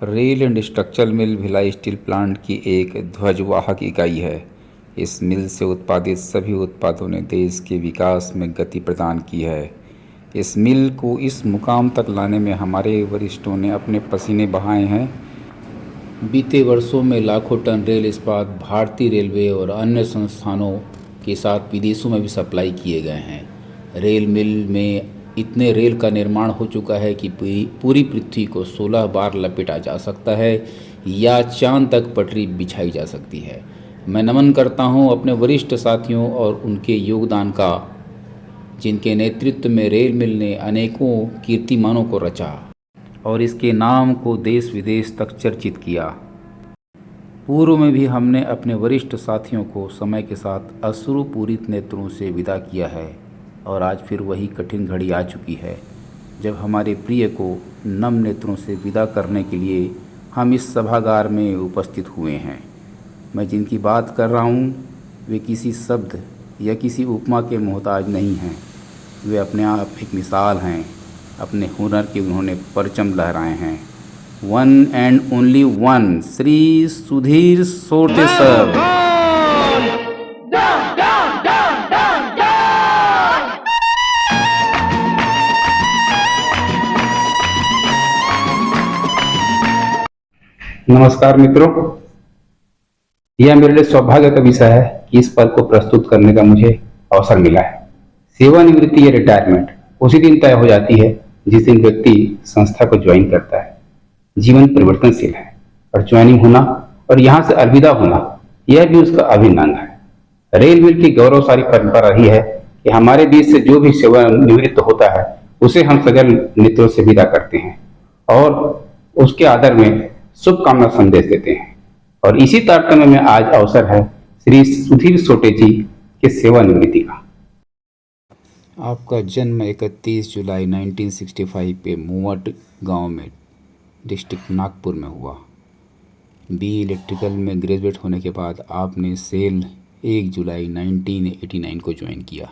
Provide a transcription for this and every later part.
Rail and structural mill Bhilai steel plant की एक ध्वजवाहक इकाई है। इस मिल से उत्पादित सभी उत्पादों ने देश के विकास में गति प्रदान की है। इस मिल को इस मुकाम तक लाने में हमारे वरिष्ठों ने अपने पसीने बहाए हैं। बीते वर्षों में लाखों टन रेल इस्पात भारतीय रेलवे और अन्य संस्थानों के साथ विदेशों में भी सप्लाई किए गए हैं। रेल मिल में इतने रेल का निर्माण हो चुका है कि पूरी पृथ्वी को 16 बार लपेटा जा सकता है या चांद तक पटरी बिछाई जा सकती है। मैं नमन करता हूं अपने वरिष्ठ साथियों और उनके योगदान का, जिनके नेतृत्व में रेल मिल ने अनेकों कीर्तिमानों को रचा और इसके नाम को देश विदेश तक चर्चित किया। पूर्व में भी हमने अपने वरिष्ठ साथियों को समय के साथ अश्रुपूरित नेत्रों से विदा किया है और आज फिर वही कठिन घड़ी आ चुकी है जब हमारे प्रिय को नम नेत्रों से विदा करने के लिए हम इस सभागार में उपस्थित हुए हैं। मैं जिनकी बात कर रहा हूँ वे किसी शब्द या किसी उपमा के मोहताज नहीं हैं। वे अपने आप एक मिसाल हैं। अपने हुनर के उन्होंने परचम लहराए हैं। One and only one, Shri Sudhir sauté sir. नमस्कार मित्रों, यह मेरे लिए सौभाग्य का विषय है कि इस पद को प्रस्तुत करने का मुझे अवसर मिला है। सेवानिवृत्ति या रिटायरमेंट उसी दिन तय हो जाती है जिस दिन व्यक्ति संस्था को ज्वाइन करता है। जीवन परिवर्तनशील है और ज्वाइनिंग होना और यहाँ से अलविदा होना यह भी उसका अभिन्न अंग है। रेल मिल की गौरवशाली परंपरा रही है कि हमारे बीच से जो भी सेवानिवृत्त होता है उसे हम सगल नेत्रों से विदा करते हैं और उसके आदर में शुभकामना संदेश देते हैं। और इसी तारतम्य में आज अवसर है श्री सुधीर सोटे जी के सेवानिवृत्ति का। आपका जन्म 31 जुलाई 1965 पे मुवट गांव में डिस्ट्रिक्ट नागपुर में हुआ। बी इलेक्ट्रिकल में ग्रेजुएट होने के बाद आपने सेल 1 जुलाई 1989 को ज्वाइन किया।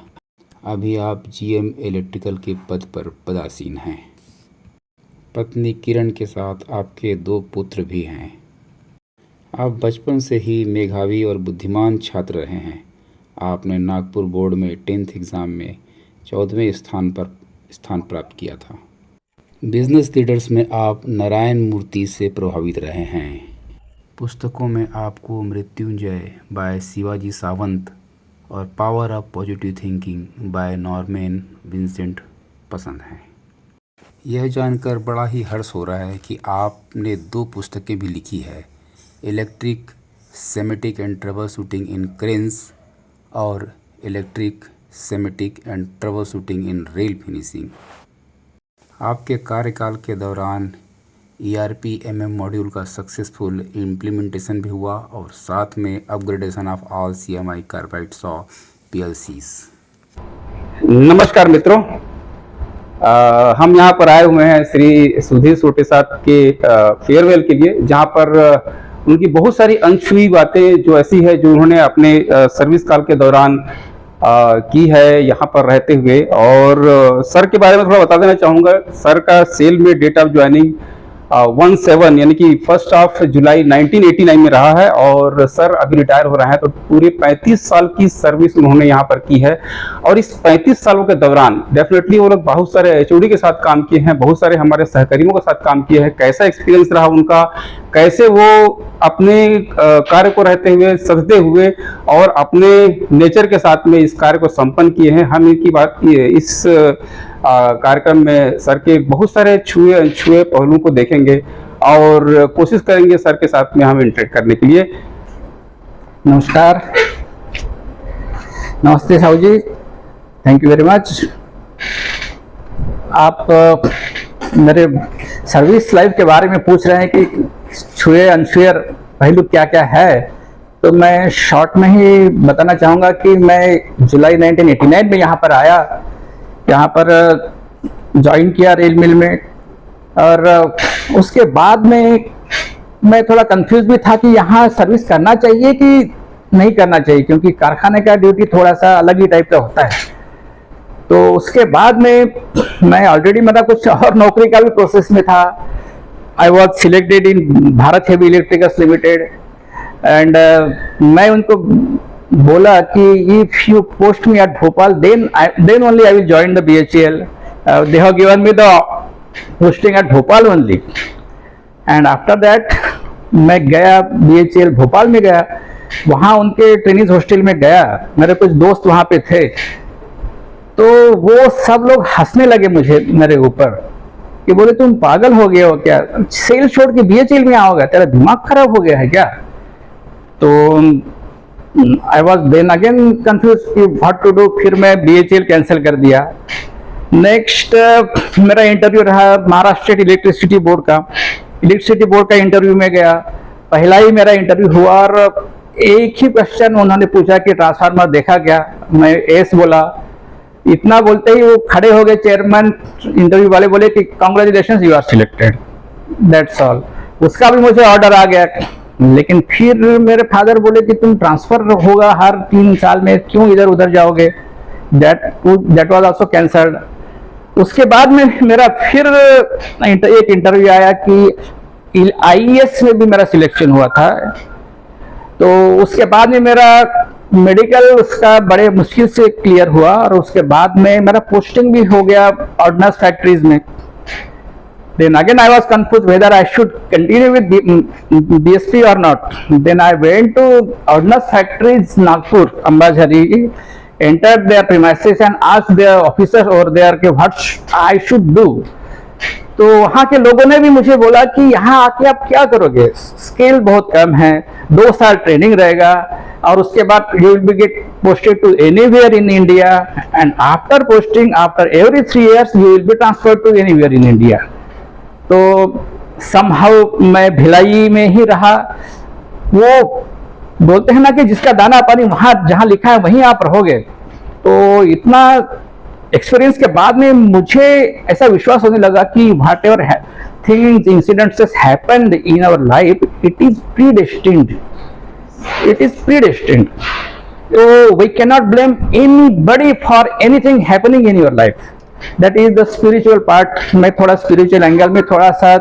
अभी आप जीएम इलेक्ट्रिकल के पद पर पदासीन हैं। पत्नी किरण के साथ आपके 2 पुत्र भी हैं। आप बचपन से ही मेधावी और बुद्धिमान छात्र रहे हैं। आपने नागपुर बोर्ड में 10th एग्ज़ाम में 14वें स्थान प्राप्त किया था। बिजनेस लीडर्स में आप नारायण मूर्ति से प्रभावित रहे हैं। पुस्तकों में आपको मृत्युंजय बाय शिवाजी सावंत और power of positive thinking by Norman Vincent पसंद हैं। यह जानकर बड़ा ही हर्ष हो रहा है कि आपने 2 पुस्तकें भी लिखी है, electric schematic and trouble shooting in cranes और electric schematic and trouble shooting in rail finishing. आपके कार्यकाल के दौरान ERP-MM मॉड्यूल का सक्सेसफुल इम्प्लीमेंटेशन भी हुआ और साथ में upgradation of all CMI carbide saw PLCs। नमस्कार मित्रों, हम यहाँ पर आए हुए हैं श्री सुधीर सोटे साहब के फेयरवेल के लिए, जहाँ पर उनकी बहुत सारी अनछुई बातें जो ऐसी है जो उन्होंने अपने सर्विस काल के दौरान की है यहाँ पर रहते हुए। और सर के बारे में थोड़ा बता देना चाहूँगा। सर का सेल में डेट ऑफ ज्वाइनिंग 17 यानी कि 1 जुलाई 1989 में रहा है और सर अभी रिटायर हो रहे हैं। तो पूरे 35 साल की सर्विस उन्होंने यहाँ पर की है और इस 35 सालों के दौरान डेफिनेटली वो लोग बहुत सारे HOD के साथ काम किए हैं, बहुत सारे हमारे सहकर्मियों के साथ काम किए हैं। कैसा एक्सपीरियंस रहा उनका, कैसे वो अपने कार्य को रहते हुए, सजते हुए और अपने नेचर के साथ में इस कार्य को संपन्न किए हैं। हम इनकी बात इस कार्यक्रम में सर के बहुत सारे छुए अनछुए पहलुओं को देखेंगे और कोशिश करेंगे सर के साथ में हम इंटरेक्ट करने के लिए। नमस्कार, नमस्ते साहू जी, थैंक यू वेरी मच। आप मेरे सर्विस लाइफ के बारे में पूछ रहे हैं कि छुए अनछुए पहलू क्या क्या है, तो मैं शॉर्ट में ही बताना चाहूँगा कि मैं जुलाई 1989 में यहाँ पर आया, यहाँ पर ज्वाइन किया रेल मिल में। और उसके बाद में मैं थोड़ा कंफ्यूज भी था कि यहाँ सर्विस करना चाहिए कि नहीं करना चाहिए, क्योंकि कारखाने का ड्यूटी थोड़ा सा अलग ही टाइप का होता है। तो उसके बाद में मैं ऑलरेडी मेरा कुछ और नौकरी का भी प्रोसेस में था, I was selected in Bharat Heavy Electricals Limited, and मैं उनको बोला कि if you post me at Bhopal, then only I will join the BHEL. They have given me the posting at Bhopal only, and after that मैं गया BHEL Bhopal में गया, वहाँ उनके ट्रेनिंग हॉस्टल में गया, मेरे कुछ दोस्त वहाँ पे थे, तो वो सब लोग हंसने लगे मेरे ऊपर कि बोले तुम पागल हो गए हो क्या, सेल छोड़ के BHEL में आओगे, तेरा दिमाग खराब हो गया है क्या। तो I was then again confuse कि व्हाट टू डू, फिर मैं BHEL कैंसिल कर दिया। नेक्स्ट मेरा इंटरव्यू रहा महाराष्ट्र स्टेट इलेक्ट्रिसिटी बोर्ड का इंटरव्यू में गया। पहला ही मेरा इंटरव्यू हुआ और एक ही क्वेश्चन उन्होंने पूछा कि ट्रांसफार्मर देखा क्या, मैं एस बोला। इतना बोलते ही वो खड़े हो गए चेयरमैन, इंटरव्यू वाले बोले कि congratulations you are selected, that's all. उसका भी मुझे ऑर्डर आ गया, लेकिन फिर मेरे फादर बोले कि तुम ट्रांसफर होगा हर 3 साल में, क्यों इधर उधर जाओगे, दैट वाज आल्सो कैंसल्ड। उसके बाद में मेरा फिर एक इंटरव्यू आया कि IES में भी मेरा सिलेक्शन हुआ था, तो उसके बाद में मेरा मेडिकल उसका बड़े मुश्किल से क्लियर हुआ और उसके बाद में मेरा पोस्टिंग भी हो गया ऑर्डिनेंस फैक्ट्रीज में। Then again I was confused whether I should continue with BSP or not. Then I went to Ordnance Factories Nagpur, Ambajhari, entered their premises and asked their officers over there कि what I should do. तो वहाँ के लोगों ने भी मुझे बोला कि यहाँ आके आप क्या करोगे, स्केल बहुत कम है, 2 साल ट्रेनिंग रहेगा और उसके बाद you will be get posted to anywhere in India and after posting after every 3 years you will be transferred to anywhere in India. तो समहाउ मैं भिलाई में ही रहा। वो बोलते हैं ना कि जिसका दाना पानी वहाँ जहाँ लिखा है वहीं आप रहोगे। तो इतना एक्सपीरियंस के बाद में मुझे ऐसा विश्वास होने लगा कि whatever things incidents happened in our life, it is predestined, so we cannot blame anybody for anything happening in your life. That is the spiritual part. मैं थोड़ा स्पिरिचुअल एंगल में थोड़ा सा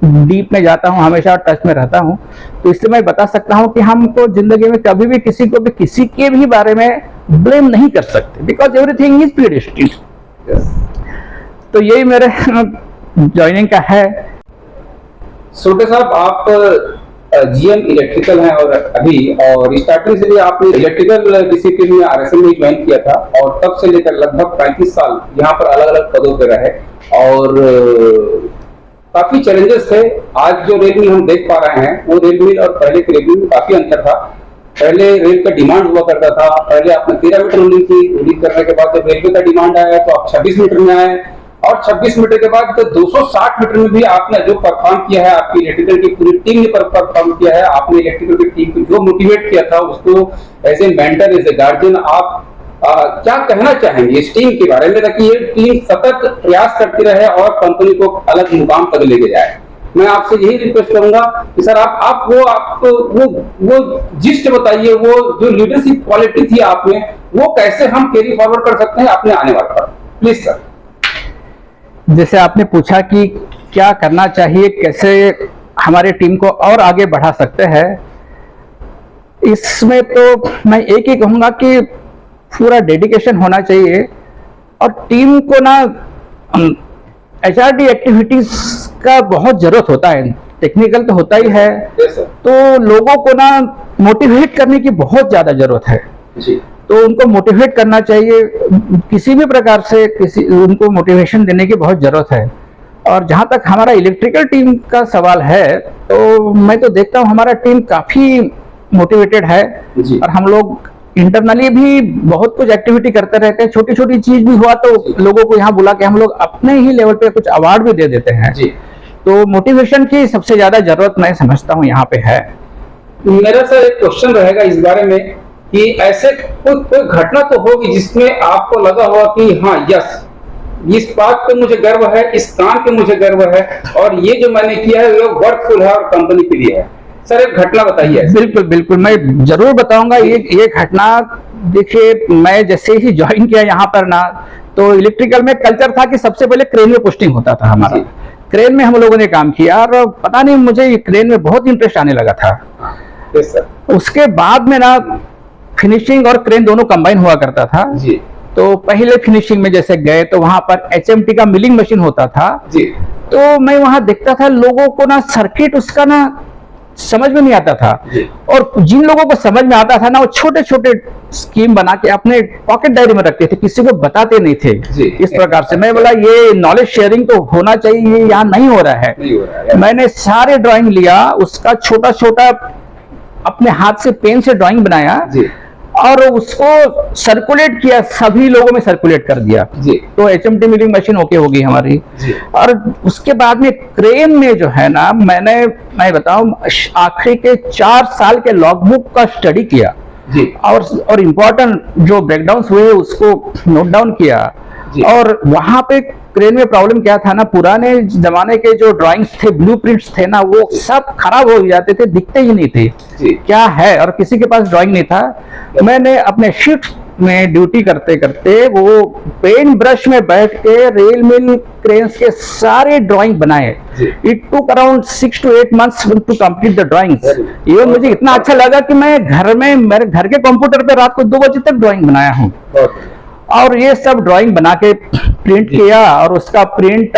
डीप में जाता हूँ, हमेशा टच में रहता हूँ, तो इसलिए मैं बता सकता हूँ कि हमको जिंदगी में कभी भी किसी को भी किसी के भी बारे में ब्लेम नहीं कर सकते, बिकॉज एवरीथिंग इज प्रीडेस्टिन्ड। तो यही मेरे ज्वाइनिंग का है। सोटे साहब, आप GM इलेक्ट्रिकल हैं और स्टार्टिंग से भी आपने इलेक्ट्रिकल डिसिप्लिन में RSM में ज्वाइन किया था और तब से लेकर लगभग 35 साल यहाँ पर अलग अलग पदों पे रहे और काफी चैलेंजेस थे। आज जो रेल मिल हम देख पा रहे हैं वो रेल मिल और पहले के रेल मिल में काफी अंतर था। पहले रेल का डिमांड हुआ करता था, पहले आपने 13 मीटर रोलिंग की, रोलिंग करने के बाद जब रेलवे का डिमांड आया तो आप 26 मीटर में आए और 26 मीटर के बाद तो 260 मीटर में भी आपने जो परफॉर्म किया है, आपकी इलेक्ट्रिकल की पूरी टीम ने परफॉर्म किया है। आपने इलेक्ट्रिकल की टीम को जो मोटिवेट किया था उसको as a mentor, as a guardian, आप क्या कहना चाहेंगे इस टीम के बारे में ताकि ये टीम सतत प्रयास करती रहे और कंपनी को अलग मुकाम तक लेके जाए? मैं आपसे यही रिक्वेस्ट करूंगा कि सर आप वो जिस्ट बताइए, वो जो लीडरशिप क्वालिटी थी आप में, वो कैसे हम कैरी फॉरवर्ड कर सकते हैं अपने आने वाले पर, प्लीज सर। जैसे आपने पूछा कि क्या करना चाहिए, कैसे हमारे टीम को और आगे बढ़ा सकते हैं, इसमें तो मैं एक ही कहूंगा कि पूरा डेडिकेशन होना चाहिए और टीम को ना HRD एक्टिविटीज का बहुत जरूरत होता है। टेक्निकल तो होता ही है, तो लोगों को ना मोटिवेट करने की बहुत ज्यादा जरूरत है जी। तो उनको मोटिवेट करना चाहिए, किसी भी प्रकार से उनको मोटिवेशन देने की बहुत जरूरत है। और जहां तक हमारा इलेक्ट्रिकल टीम का सवाल है, तो मैं तो देखता हूं हमारा टीम काफी मोटिवेटेड है और हम लोग इंटरनली भी बहुत कुछ एक्टिविटी करते रहते हैं। छोटी छोटी चीज भी हुआ तो लोगों को यहाँ बुला के हम लोग अपने ही लेवल पे कुछ अवार्ड भी दे देते हैं जी। तो मोटिवेशन की सबसे ज्यादा जरूरत मैं समझता हूँ यहाँ पे है। मेरा सर एक क्वेश्चन रहेगा इस बारे में कि ऐसे कोई घटना तो होगी जिसमें आपको लगा होगा कि हाँ यस, इस बात पे मुझे गर्व है, इस काम पे मुझे गर्व है और ये जो मैंने किया है वो वर्थफुल है और कंपनी के लिए है। सर एक घटना बताइए। बिल्कुल बिल्कुल, मैं जरूर बताऊंगा। ये घटना देखिए, मैं जैसे ही ज्वाइन किया यहाँ पर ना, तो इलेक्ट्रिकल में कल्चर था कि सबसे पहले क्रेन में पोस्टिंग होता था हमारा। क्रेन में हम लोगों ने काम किया और पता नहीं मुझे ये क्रेन में बहुत इंटरेस्ट आने लगा था। Yes sir. उसके बाद में ना फिनिशिंग और क्रेन दोनों कंबाइन हुआ करता था जी तो पहले फिनिशिंग में जैसे गए तो वहां पर एचएमटी का मिलिंग मशीन होता था जी। तो मैं वहां देखता था लोगों को ना सर्किट उसका ना समझ में नहीं आता था जी। और जिन लोगों को समझ में आता था ना वो छोटे छोटे स्कीम बना के अपने पॉकेट डायरी में रखते थे, किसी को बताते नहीं थे जी। इस प्रकार से। मैं बोला ये नॉलेज शेयरिंग तो होना चाहिए, ये यहाँ नहीं हो रहा है। नहीं हो रहा है। मैंने सारे ड्राइंग लिया, उसका छोटा छोटा अपने हाथ से पेन से ड्राइंग बनाया जी और उसको सर्कुलेट किया, सभी लोगों में सर्कुलेट कर दिया जी तो एचएमटी मिलिंग मशीन ओके होगी हमारी। जी। और उसके बाद में क्रेन में जो है ना मैं बताऊं आखिरी के 4 साल के लॉगबुक का स्टडी किया जी और इम्पोर्टेंट जो ब्रेकडाउन्स हुए उसको नोट डाउन किया। जी। और वहां पे क्रेन में प्रॉब्लम क्या था ना, पुराने जमाने के जो ड्राइंग्स थे, ब्लूप्रिंट्स थे ना, वो सब खराब हो जाते थे, दिखते ही नहीं थे जी। क्या है, और किसी के पास ड्राइंग नहीं था। मैंने अपने शिफ्ट में ड्यूटी करते करते वो पेन ब्रश में बैठ के रेल मिल क्रेन्स के सारे ड्राइंग बनाए। जी। It took around 6 to 8 months to complete the drawings. Very ये मुझे इतना अच्छा लगा कि मैं घर में मेरे घर के कंप्यूटर पे रात को 2 बजे तक ड्राइंग बनाया हूँ। बहुत बढ़िया। और ये सब ड्राइंग बना के प्रिंट किया और उसका प्रिंट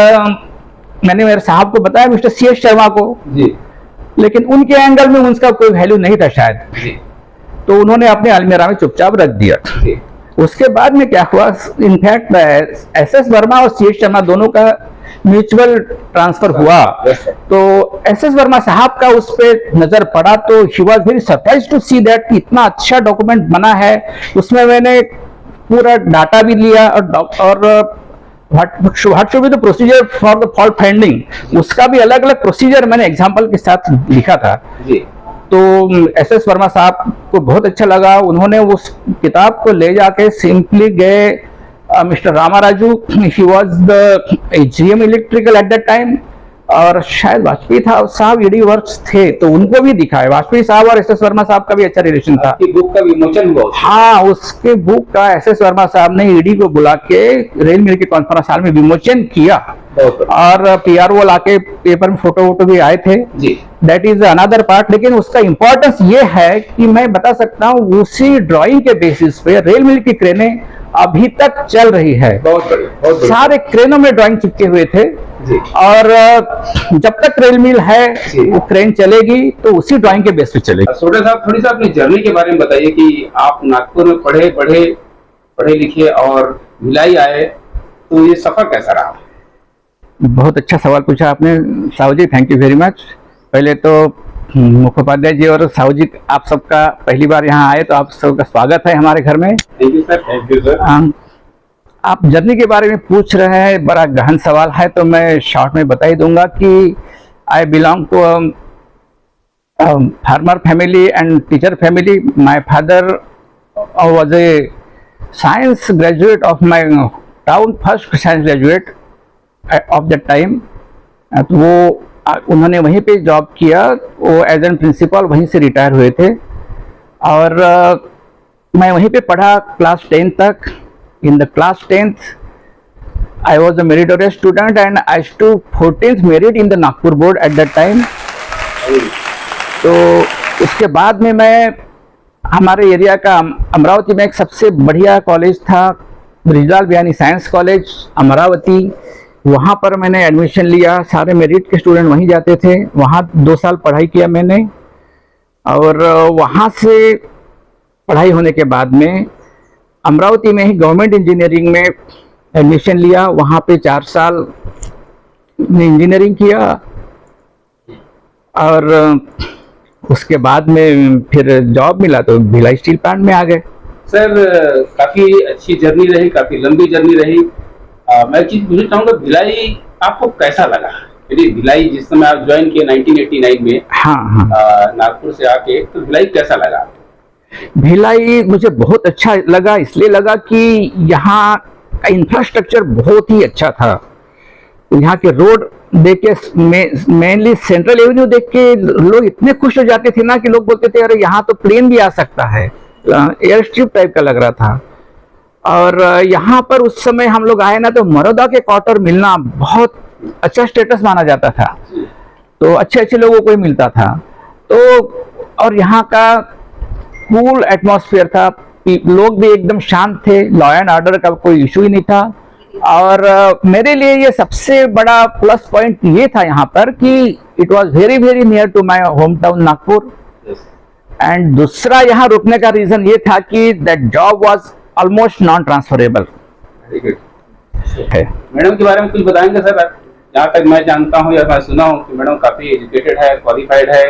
मैंने मेरे साहब को बताया, मिस्टर CS शर्मा को, जी लेकिन उनके एंगल में उसका कोई वैल्यू नहीं था शायद, जी तो उन्होंने अपने अलमीरा में चुपचाप रख दिया। जी उसके बाद में क्या हुआ, इनफैक्ट SS वर्मा और CS शर्मा दोनों का म्यूचुअल ट्रांसफर हुआ। Yes, sir. तो SS वर्मा साहब का उस पे नजर पड़ा तो he was very surprise to see that कि इतना अच्छा डॉक्यूमेंट बना है। उसमें मैंने पूरा डाटा भी लिया और what should be the procedure for the fault finding, उसका भी अलग अलग प्रोसीजर मैंने एग्जांपल के साथ लिखा था। जी तो SS वर्मा साहब को बहुत अच्छा लगा, उन्होंने उस किताब को ले जाके सिंपली गए mister Ramaraju, he was the GM electrical at that time, और शायद वाजपेयी था साहब ईडी वर्क्स थे, तो उनको भी दिखाए। वाजपेयी साहब और SS वर्मा साहब का भी अच्छा रिलेशन था। आपकी बुक का विमोचन हुआ। हाँ, उसके बुक का SS वर्मा साहब ने ईडी को बुला के रेल मिल के कॉन्फ्रेंस हॉल में विमोचन किया बहुत बढ़िया। और PRO लाके पेपर में फोटो वोटो भी आए थे। जी दैट इज अनदर पार्ट। लेकिन उसका इंपॉर्टेंस ये है कि मैं बता सकता हूँ उसी ड्राइंग के बेसिस पे रेल मिल की क्रेनें अभी तक चल रही है। बहुत बढ़िया बहुत बढ़िया। सारे क्रेनों में ड्राइंग चिपके हुए थे जी और जब तक रेल मिल है जी। वो क्रेन चलेगी तो उसी ड्राइंग के बेस पे चलेगी। सोडा साहब थोड़ी सा अपनी जर्नी के बारे में बताइए कि आप नागपुर में पढ़े लिखे और भिलाई आए, तो ये सफर कैसा रहा? बहुत अच्छा सवाल पूछा आपने साहू जी, थैंक यू वेरी मच। पहले तो मुखोपाध्याय जी और साहू जी, आप सबका पहली बार यहाँ आए तो आप सबका स्वागत है हमारे घर में। Thank you sir. Thank you sir. आप जर्नी के बारे में पूछ रहे हैं, बड़ा गहन सवाल है, तो मैं शॉर्ट में बता ही दूंगा कि I belong to farmer family and teacher family. My father was a science graduate of my town, first science graduate of that time. तो वो उन्होंने वहीं पे जॉब किया, वो एज एन प्रिंसिपल वहीं से रिटायर हुए थे और मैं वहीं पे पढ़ा क्लास 10 तक। In the class 10th, I was a meritorious student and I stood 14th merit in the Nagpur board at that time. तो उसके बाद में मैं हमारे एरिया का अमरावती में एक सबसे बढ़िया कॉलेज था, ब्रिजलाल बियानी साइंस कॉलेज अमरावती, वहाँ पर मैंने एडमिशन लिया। सारे मेरिट के स्टूडेंट वहीं जाते थे, वहाँ 2 साल पढ़ाई किया मैंने और वहाँ से पढ़ाई होने के बाद में अमरावती में ही गवर्नमेंट इंजीनियरिंग में एडमिशन लिया। वहाँ पे 4 साल में इंजीनियरिंग किया और उसके बाद में फिर जॉब मिला तो भिलाई स्टील प्लांट में आ गए। सर काफी अच्छी जर्नी रही, काफी लंबी जर्नी रही। मैं एक चीज पूछना चाहूंगा, भिलाई आपको कैसा लगा? यदि भिलाई जिस समय आप ज्वाइन किए 1989 में, हाँ, नागपुर से आके, तो भिलाई कैसा लगा? भिलाई मुझे बहुत अच्छा लगा, इसलिए लगा कि यहाँ का इंफ्रास्ट्रक्चर बहुत ही अच्छा था। यहाँ के रोड देख के, मेनली सेंट्रल एवेन्यू देख के लोग इतने खुश हो जाते थे ना कि लोग बोलते थे अरे यहाँ तो प्लेन भी आ सकता है, एयर स्ट्रिप टाइप का लग रहा था। और यहाँ पर उस समय हम लोग आए ना तो मरोदा के क्वार्टर मिलना बहुत अच्छा स्टेटस माना जाता था, तो अच्छे अच्छे लोगों को ही मिलता था। तो और यहाँ का कूल एटमॉस्फेयर था, लोग भी एकदम शांत थे, लॉ एंड ऑर्डर का कोई इशू ही नहीं था। और मेरे लिए ये सबसे बड़ा प्लस पॉइंट ये था यहाँ पर कि it was very very near to my home town Nagpur. And दूसरा यहाँ रुकने का रीजन ये था कि that job was almost non transferable है। मैडम के बारे में कुछ बताएंगे सर? जहाँ तक मैं जानता हूँ या मैं सुना हूँ कि मैडम काफी एजुकेटेड है, क्वालिफाइड है।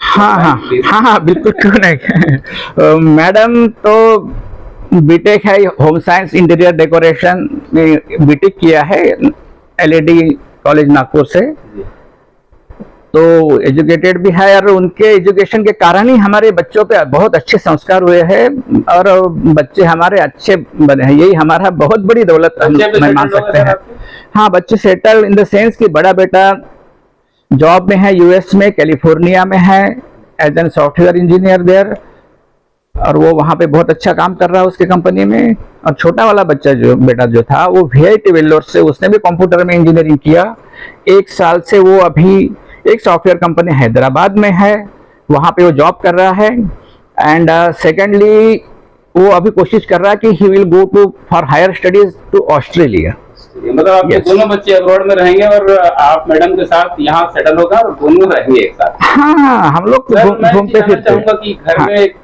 हाँ, बिल्कुल क्यों नहीं। मैडम तो बीटेक है, होम साइंस इंटीरियर डेकोरेशन में बीटेक किया है एलईडी कॉलेज नागपुर से। तो एजुकेटेड भी है, और उनके एजुकेशन के कारण ही हमारे बच्चों पे बहुत अच्छे संस्कार हुए हैं और बच्चे हमारे अच्छे बने हैं। यही हमारा बहुत बड़ी दौलत मैं मान सकते हैं। हाँ, बच्चे सेटल इन द सेंस कि बड़ा बेटा जॉब में है यूएस में, कैलिफोर्निया में है as an software engineer there, और वो वहाँ पे बहुत अच्छा काम कर रहा है उसके कंपनी में। और छोटा वाला बच्चा जो बेटा जो था वो वीआईटी वेल्लोर से, उसने भी कंप्यूटर में इंजीनियरिंग किया। 1 साल से वो अभी एक सॉफ्टवेयर कंपनी हैदराबाद में है, वहाँ पे वो जॉब कर रहा है। एंड सेकेंडली वो अभी कोशिश कर रहा है कि he will go to for higher studies to Australia. मतलब आपके दोनों बच्चे अब्रॉड में रहेंगे और आप मैडम के साथ यहाँ सेटल होगा और दोनों रहेंगे एक साथ? हाँ, हम लोग घूमते फिरते। चाहूंगा कि घर में एक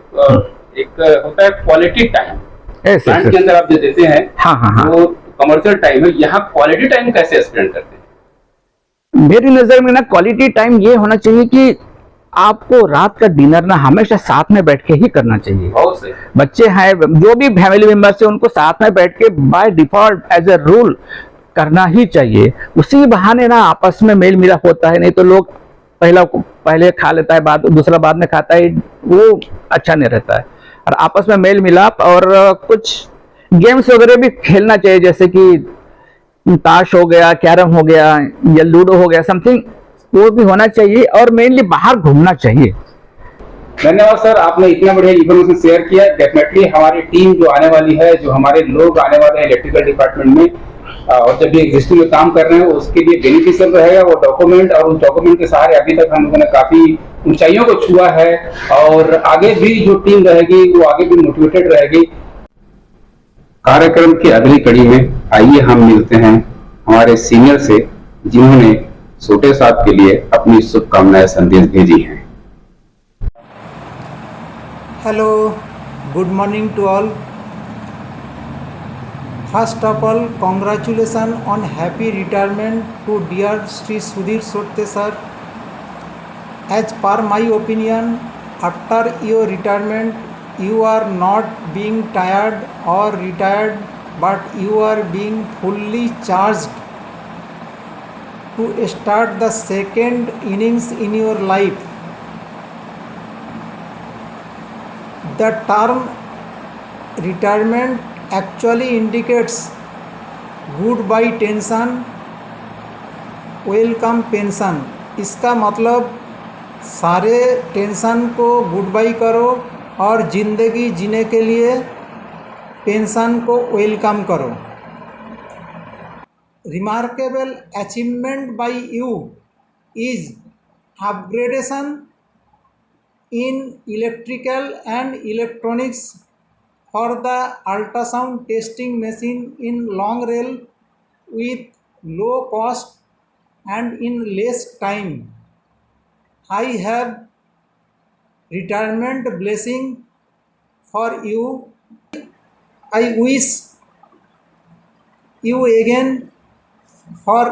होता है क्वालिटी टाइम, प्लांट के अंदर आप जो देते हैं वो कमर्शियल टाइम है, यहाँ क्वालिटी टाइम कैसे स्पेंड करते हैं? मेरी नजर में ना क्वालिटी टाइम ये होना चाहिए कि आपको रात का डिनर ना हमेशा साथ में बैठ के ही करना चाहिए। बच्चे हैं, जो भी फैमिली मेंबर्स है, उनको साथ में बैठ के by default as a rule करना ही चाहिए। उसी बहाने ना आपस में मेल मिलाप होता है, नहीं तो लोग पहले खा लेता है, दूसरा बाद में खाता है, वो अच्छा नहीं रहता है। और आपस में मेल मिलाप और कुछ गेम्स वगैरह भी खेलना चाहिए, जैसे कि ताश हो गया, कैरम हो गया या लूडो हो गया, समथिंग वो भी होना चाहिए। और मेनली बाहर घूमना चाहिए। धन्यवाद सर, आपने इतना बढ़िया इन्फॉर्मेशन शेयर किया। डेफिनेटली हमारी टीम जो आने वाली है, जो हमारे लोग आने वाले हैं इलेक्ट्रिकल डिपार्टमेंट में, और जब भी एग्जिस्टिंग में काम कर रहे हैं उसके लिए बेनिफिशियल रहेगा वो डॉक्यूमेंट, और उस डॉक्यूमेंट के सहारे अभी तक हम लोगों ने काफी ऊंचाइयों को छुआ है, और आगे भी जो टीम रहेगी वो आगे भी मोटिवेटेड रहेगी। कार्यक्रम की अगली कड़ी में आइए हम मिलते हैं हमारे सीनियर से, जिन्होंने छोटे साहब के लिए अपनी शुभकामनाएं संदेश भेजी हैं। Hello, good morning to all. First of all, congratulations on happy retirement to dear Sri Sudhir Sotte sir. As per my opinion, after your retirement, you are not being tired or retired, but you are being fully charged to start the second innings in your life. The term retirement actually indicates goodbye tension, welcome pension. इसका मतलब सारे tension को good by करो और ज़िंदगी जीने के लिए पेंशन को वेलकम करो। Remarkable achievement by you is upgradation in electrical and electronics for the ultrasound testing machine in long rail with low cost and in less time. I have retirement blessing for you. I wish you again for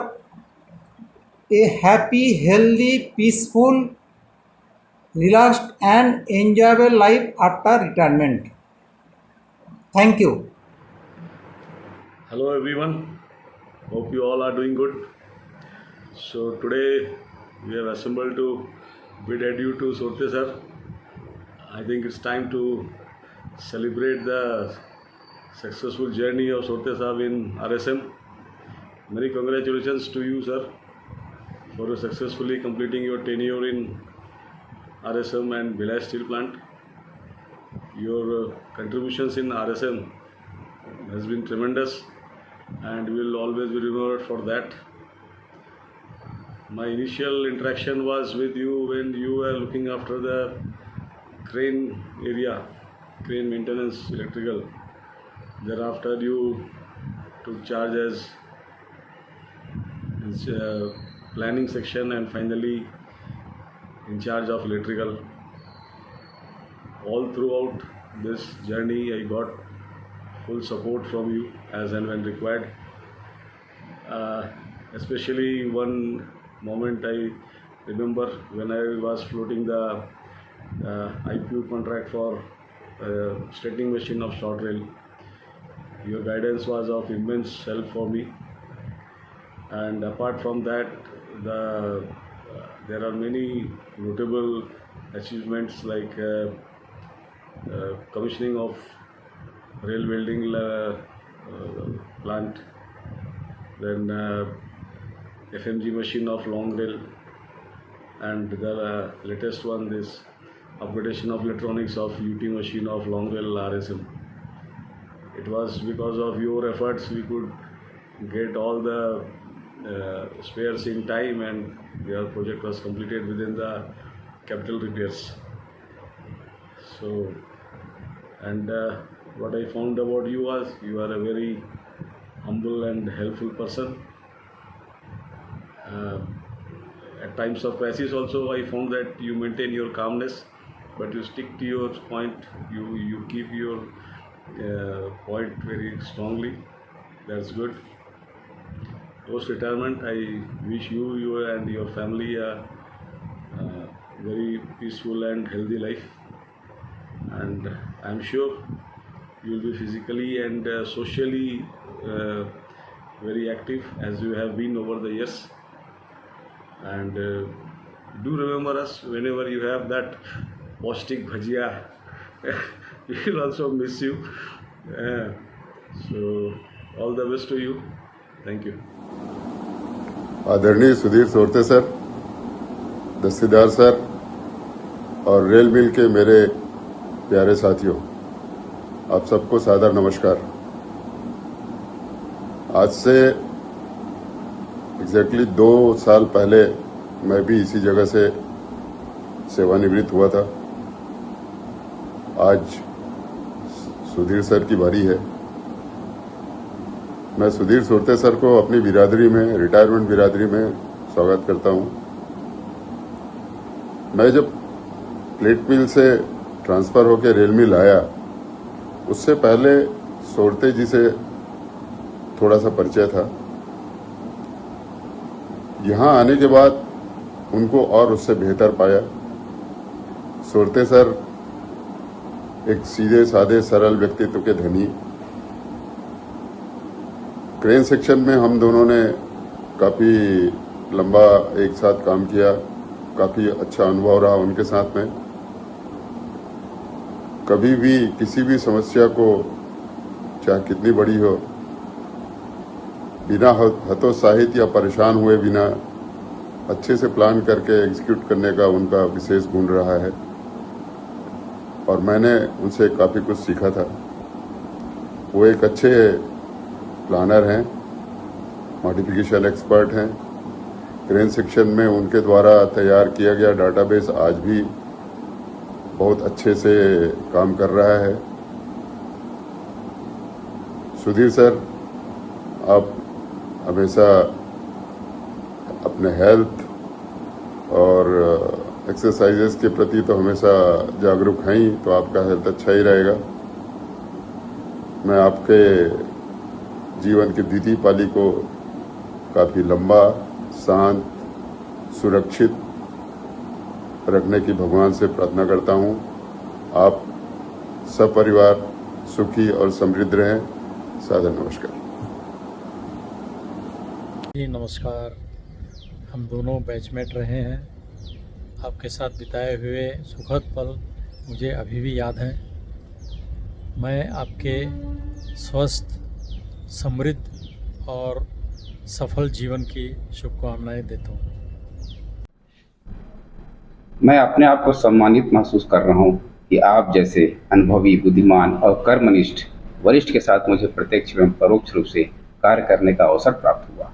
a happy, healthy, peaceful, relaxed and enjoyable life after retirement. Thank you. Hello everyone, hope you all are doing good. So today we have assembled to bid adieu to Sotte sir. I think it's time to celebrate the successful journey of Sotte sahab in RSM. Many congratulations to you sir for successfully completing your tenure in RSM and Bhilai Steel Plant. Your contributions in RSM has been tremendous and we will always be remembered for that. My initial interaction was with you when you were looking after the crane area, crane maintenance, electrical. Thereafter, you took charge as planning section and finally in charge of electrical. All throughout this journey, I got full support from you as and when required. Especially one moment I remember when I was floating the IPO contract for straightening machine of short rail. Your guidance was of immense help for me. And apart from that, there are many notable achievements like commissioning of rail welding plant, then FMG machine of long rail, and the latest one, this upgradation of electronics of UT machine of long rail RSM. It was because of your efforts we could get all the spares in time, and your project was completed within the capital repairs. So, and what I found about you was you are a very humble and helpful person. At times of crisis also I found that you maintain your calmness, but you stick to your point. You keep your point very strongly. That's good. Post retirement, I wish you and your family a very peaceful and healthy life, and I'm sure you will be physically and socially very active as you have been over the years. And do remember us whenever you have that Paustik bhajia. We will also miss you. So all the best to you. Thank you. आदरणीय Sudhir सोरते sir, Dastidar sir और rail mill के मेरे प्यारे साथियों, आप सबको सादर नमस्कार। आज से एग्जैक्टली 2 साल पहले मैं भी इसी जगह से सेवानिवृत्त हुआ था। आज सुधीर सर की बारी है। मैं सुधीर सोरते सर को अपनी बिरादरी में, रिटायरमेंट बिरादरी में स्वागत करता हूं। मैं जब प्लेट मिल से ट्रांसफ़र होकर रेल मिल आया, उससे पहले सोरते जी से थोड़ा सा परिचय था। यहाँ आने के बाद उनको और उससे बेहतर पाया। सोरते सर एक सीधे साधे सरल व्यक्तित्व के धनी। क्रेन सेक्शन में हम दोनों ने काफ़ी लंबा एक साथ काम किया। काफ़ी अच्छा अनुभव रहा उनके साथ में। कभी भी किसी भी समस्या को, चाहे कितनी बड़ी हो, बिना हतोत्साहित या परेशान हुए बिना अच्छे से प्लान करके एग्जीक्यूट करने का उनका विशेष गुण रहा है, और मैंने उनसे काफ़ी कुछ सीखा था। वो एक अच्छे प्लानर हैं, मॉडिफिकेशन एक्सपर्ट हैं। क्रेन सेक्शन में उनके द्वारा तैयार किया गया डाटाबेस आज भी बहुत अच्छे से काम कर रहा है। सुधीर सर, आप हमेशा अपने हेल्थ और एक्सरसाइजेस के प्रति तो हमेशा जागरूक हैं ही, तो आपका हेल्थ अच्छा ही रहेगा। मैं आपके जीवन की द्वितीय पाली को काफ़ी लंबा, शांत, सुरक्षित रखने की भगवान से प्रार्थना करता हूँ। आप सब परिवार सुखी और समृद्ध रहें। सादर नमस्कार। जी नमस्कार। हम दोनों बैचमेट रहे हैं। आपके साथ बिताए हुए सुखद पल मुझे अभी भी याद हैं। मैं आपके स्वस्थ, समृद्ध और सफल जीवन की शुभकामनाएं देता हूँ। मैं अपने आप को सम्मानित महसूस कर रहा हूँ कि आप जैसे अनुभवी, बुद्धिमान और कर्मनिष्ठ वरिष्ठ के साथ मुझे प्रत्यक्ष एवं परोक्ष रूप से कार्य करने का अवसर प्राप्त हुआ।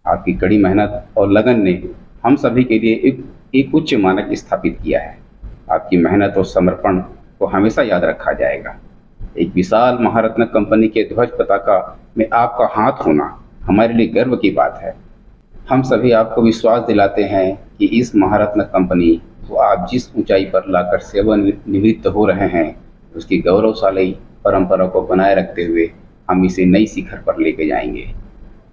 आपकी कड़ी मेहनत और लगन ने हम सभी के लिए एक उच्च मानक स्थापित किया है। आपकी मेहनत और समर्पण को हमेशा याद रखा जाएगा। एक विशाल महारत्न कंपनी के ध्वज पताका में आपका हाथ होना हमारे लिए गर्व की बात है। हम सभी आपको विश्वास दिलाते हैं कि इस महारत्न कंपनी को आप जिस ऊंचाई पर लाकर सेवानिवृत्त हो रहे हैं, उसकी गौरवशाली परंपरा को बनाए रखते हुए हम इसे नई शिखर पर लेके जाएंगे।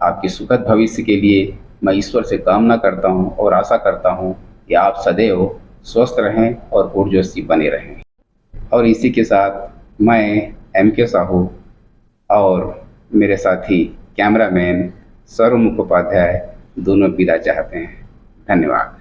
आपके सुखद भविष्य के लिए मैं ईश्वर से कामना करता हूं और आशा करता हूं कि आप सदैव स्वस्थ रहें और ऊर्जास्वी बने रहें। और इसी के साथ मैं MK साहू और मेरे साथी कैमरामैन सौरभ मुखोपाध्याय दोनों विदा चाहते हैं। धन्यवाद।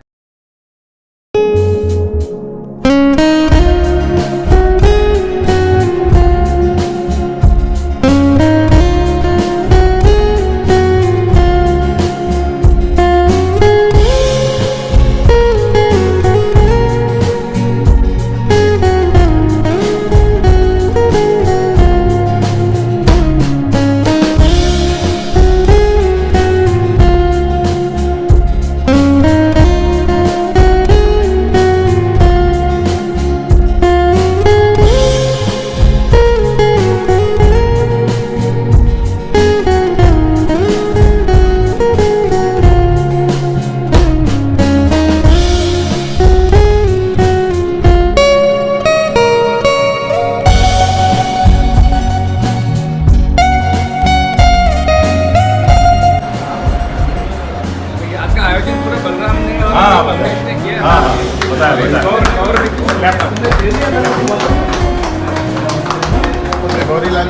गौरी लाल